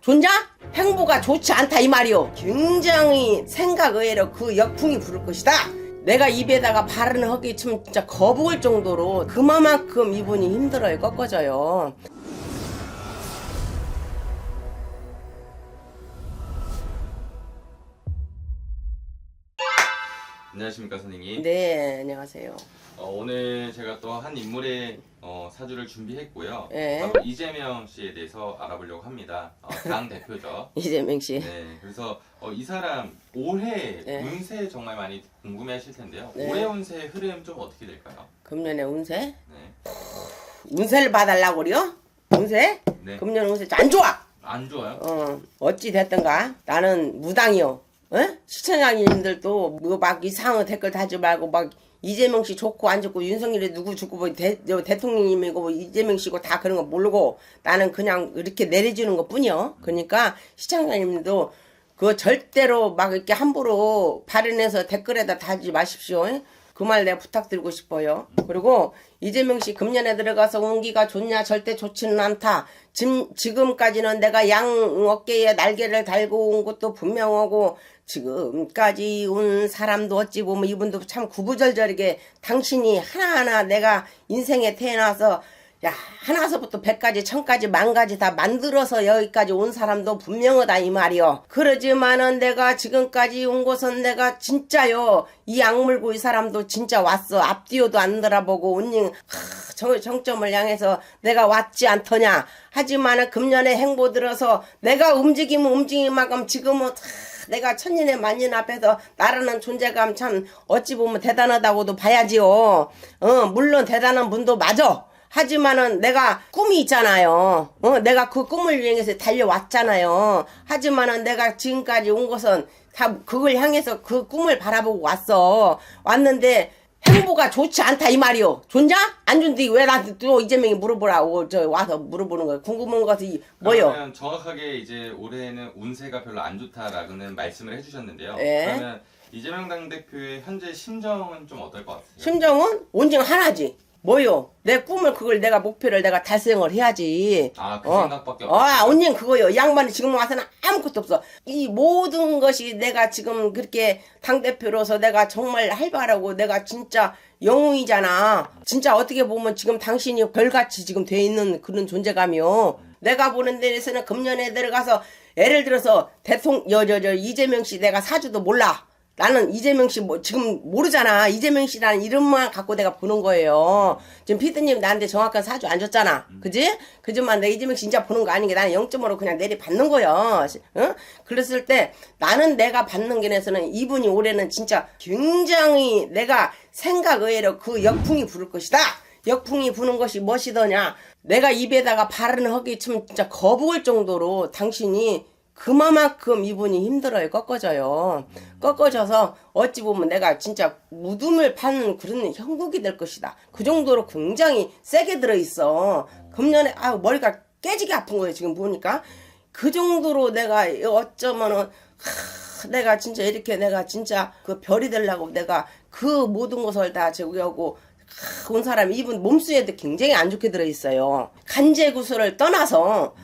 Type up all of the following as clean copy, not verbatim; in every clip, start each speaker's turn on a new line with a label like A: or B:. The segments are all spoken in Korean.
A: 좋냐? 행보가 좋지 않다 이 말이오. 굉장히 생각 의외로 그 역풍이 부를 것이다. 내가 입에다가 발언을 하기 참 진짜 거부할 정도로 그만큼 이분이 힘들어요. 꺾어져요.
B: 안녕하십니까 선생님.
A: 네, 안녕하세요.
B: 오늘 제가 또 한 인물의 사주를 준비했고요.
A: 네.
B: 바로 이재명 씨에 대해서 알아보려고 합니다. 당 대표죠.
A: 이재명 씨.
B: 네, 그래서 이 사람 올해
A: 네.
B: 운세 정말 많이 궁금해하실 텐데요.
A: 네.
B: 올해 운세 흐름 좀 어떻게 될까요?
A: 금년의 운세?
B: 네,
A: 운세를 봐달라고 그래요? 운세?
B: 네.
A: 금년 운세 안 좋아.
B: 안 좋아요?
A: 어찌 됐든가 나는 무당이요. 시청자님들도 뭐 막 이상한 댓글 다지 말고 막 이재명 씨 좋고 안 좋고 윤석열이 누구 좋고 뭐 대통령님이고 뭐 이재명 씨고 다 그런 거 모르고 나는 그냥 이렇게 내려주는 것 뿐이요. 그러니까 시청자님들도 그거 절대로 막 이렇게 함부로 발언해서 댓글에다 다지 마십시오. 그 말 내가 부탁드리고 싶어요. 그리고 이재명 씨 금년에 들어가서 운기가 좋냐? 절대 좋지는 않다. 지금까지는 내가 양 어깨에 날개를 달고 온 것도 분명하고 지금까지 온 사람도 어찌 보면 이분도 참 구구절절하게 당신이 하나하나 내가 인생에 태어나서 야 하나서부터 100가지 1000가지 10,000가지 다 만들어서 여기까지 온 사람도 분명하다 이 말이요. 그러지만은 내가 지금까지 온 곳은 내가 진짜요 이 악물고 이 사람도 진짜 왔어. 앞뒤로도 안 돌아보고 온닝 정점을 향해서 내가 왔지 않더냐. 하지만은 금년에 행보 들어서 내가 움직이면 움직인 만큼 지금은 내가 천년의 만년 앞에서 나라는 존재감 참 어찌 보면 대단하다고도 봐야지요. 물론 대단한 분도 맞아. 하지만은 내가 꿈이 있잖아요. 내가 그 꿈을 위해서 달려왔잖아요. 하지만은 내가 지금까지 온 것은 다 그걸 향해서 그 꿈을 바라보고 왔는데 행보가 좋지 않다 이 말이요. 좋냐? 안 좋은데 왜 나한테 또 이재명이 물어보라고 와서 물어보는 거야. 궁금한 것이 뭐요?
B: 그러면 정확하게 이제 올해는 운세가 별로 안 좋다라는 말씀을 해주셨는데요.
A: 예.
B: 그러면 이재명 당대표의 현재 심정은 좀 어떨 것 같으세요?
A: 심정은 온징 하나지. 뭐요? 내 꿈을 그걸 내가 목표를 내가 달성을 해야지.
B: 그 생각밖에 없어요.
A: 온징 그거요. 양반이 지금 와서는 아무것도 없어. 이 모든 것이 내가 지금 그렇게 당대표로서 내가 정말 활발하고 내가 진짜 영웅이잖아. 진짜 어떻게 보면 지금 당신이 별같이 지금 돼 있는 그런 존재감이요. 내가 보는 데에서는 금년에 들어가서 예를 들어서 이재명 씨 내가 사주도 몰라. 나는 이재명 씨 지금 모르잖아. 이재명 씨라는 이름만 갖고 내가 보는 거예요. 지금 피디님 나한테 정확한 사주 안 줬잖아. 그지? 그지만 내가 이재명 씨 진짜 보는 거 아닌 게 나는 0.5로 그냥 내리받는 거예요. 그랬을 때 나는 내가 받는 게에서는 이분이 올해는 진짜 굉장히 내가 생각 의외로 그 역풍이 부를 것이다. 역풍이 부는 것이 무엇이더냐. 내가 입에다가 발언을 하기 참 진짜 거부할 정도로 당신이 그만큼 이분이 힘들어요. 꺾어져요. 꺾어져서 어찌 보면 내가 진짜 무덤을 파는 그런 형국이 될 것이다. 그 정도로 굉장히 세게 들어있어. 금년에 머리가 깨지게 아픈 거예요. 지금 보니까. 그 정도로 내가 어쩌면은 내가 진짜 이렇게 내가 진짜 그 별이 되려고 내가 그 모든 것을 다 제기하고 온 사람이 이분 몸수에도 굉장히 안 좋게 들어있어요. 간제구설을 떠나서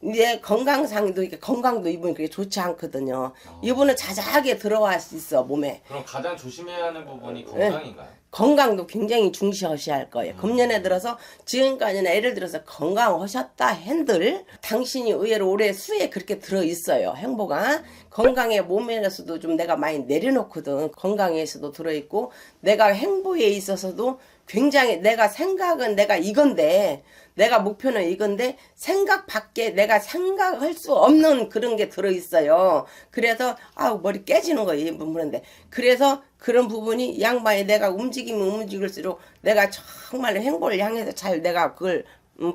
A: 내 건강상도 이렇게 건강도 이분이 그렇게 좋지 않거든요. 이분은 자작하게 들어갈 수 있어 몸에.
B: 그럼 가장 조심해야 하는 부분이 건강인가요?
A: 건강도 굉장히 중시하셔야 할 거예요. 금년에 들어서 지금까지는 예를 들어서 건강하셨다 핸들 당신이 의외로 올해 수에 그렇게 들어있어요. 행보가 건강에 몸에서도 좀 내가 많이 내려놓거든. 건강에서도 들어있고 내가 행보에 있어서도 굉장히 내가 생각은 내가 이건데 내가 목표는 이건데 생각 밖에 내가 생각할 수 없는 그런 게 들어있어요. 그래서 머리 깨지는 거예요. 이 부분인데 그래서 그런 부분이 양반이 내가 움직이면 움직일수록 내가 정말 행보를 향해서 잘 내가 그걸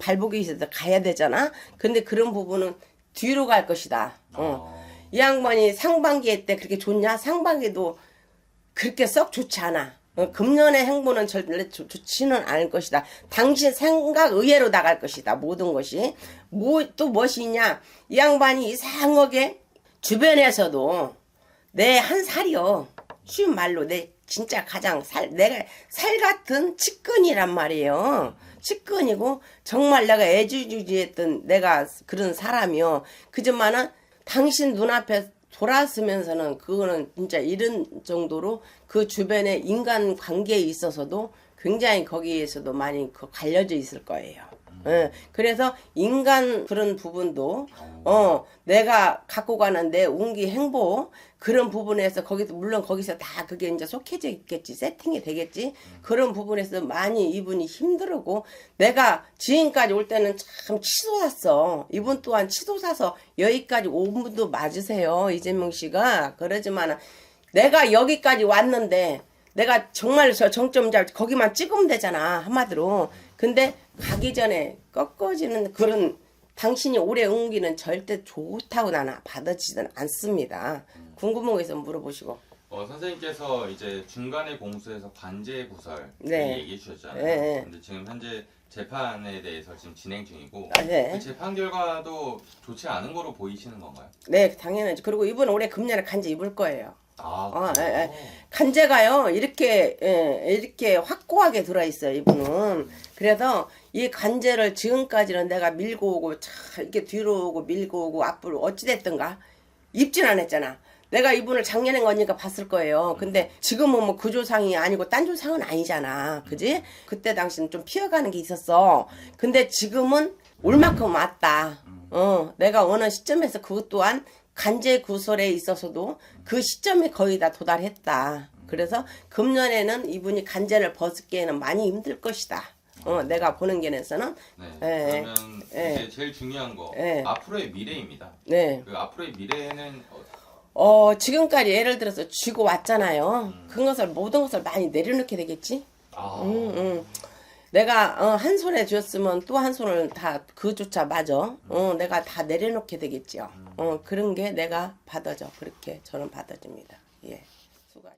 A: 발복이 있어서 가야 되잖아. 근데 그런 부분은 뒤로 갈 것이다. 이 양반이 상반기 때 그렇게 좋냐? 상반기도 그렇게 썩 좋지 않아. 금년의 행보는 절대 좋지는 않을 것이다. 당신 생각 의외로 나갈 것이다. 모든 것이. 또 무엇이냐. 이 양반이 이상하게 주변에서도 내 한 살이요. 쉬운 말로 내 진짜 가장 내가 살 같은 측근이란 말이에요. 찌끈이고 정말 내가 애지중지했던 내가 그런 사람이요. 그지만은 당신 눈앞에 돌아서면서는 그거는 진짜 이런 정도로 그 주변에 인간 관계에 있어서도 굉장히 거기에서도 많이 갈려져 있을 거예요. 예, 그래서 인간 그런 부분도 내가 갖고 가는 내 운기 행복 그런 부분에서 거기서 물론 거기서 다 그게 이제 속해져 있겠지 세팅이 되겠지 그런 부분에서 많이 이분이 힘들고 내가 지금까지 올 때는 참 치솟았어. 이분 또한 치솟아서 여기까지 온 분도 맞으세요 이재명 씨가. 그러지만 내가 여기까지 왔는데 내가 정말 저 정점 잡 거기만 찍으면 되잖아 한마디로. 근데 가기 전에 꺾어지는 그런 당신이 오래 옮기는 절대 좋다고 나는 받아지진 않습니다. 궁금한 거 있으면 물어보시고.
B: 선생님께서 이제 중간에 공수해서 관제 구설
A: 네.
B: 얘기해 주셨잖아요.
A: 네.
B: 근데 지금 현재 재판에 대해서 지금 진행 중이고
A: 네.
B: 그 재판 결과도 좋지 않은 거로 보이시는 건가요?
A: 네, 당연하죠. 그리고 이번 올해 금년에 간제 입을 거예요.
B: 아,
A: 예, 예.
B: 그래요?
A: 간제가요 이렇게 확고하게 들어있어요 이분은. 그래서 이 간제를 지금까지는 내가 밀고 오고 차 이렇게 뒤로 오고 밀고 오고 앞으로 어찌됐든가 입진 않았잖아. 내가 이분을 작년에 거니까 봤을 거예요. 근데 지금은 뭐 그 조상이 아니고 딴 조상은 아니잖아. 그지? 그때 당시는 좀 피어가는 게 있었어. 근데 지금은 올 만큼 왔다. 내가 어느 시점에서 그것 또한 간제 구설에 있어서도 그 시점에 거의 다 도달했다. 그래서 금년에는 이분이 간제를 벗기에는 많이 힘들 것이다. 내가 보는 견에서는.
B: 네. 그러면 이제 제일 중요한 거
A: 예.
B: 앞으로의 미래입니다.
A: 네.
B: 그 앞으로의 미래에는
A: 지금까지 예를 들어서 쥐고 왔잖아요. 그것을 모든 것을 많이 내려놓게 되겠지. 내가 한 손에 쥐었으면 또 한 손을 다 그조차 맞아. 내가 다 내려놓게 되겠죠. 그런 게 내가 받아져. 그렇게 저는 받아집니다. 예.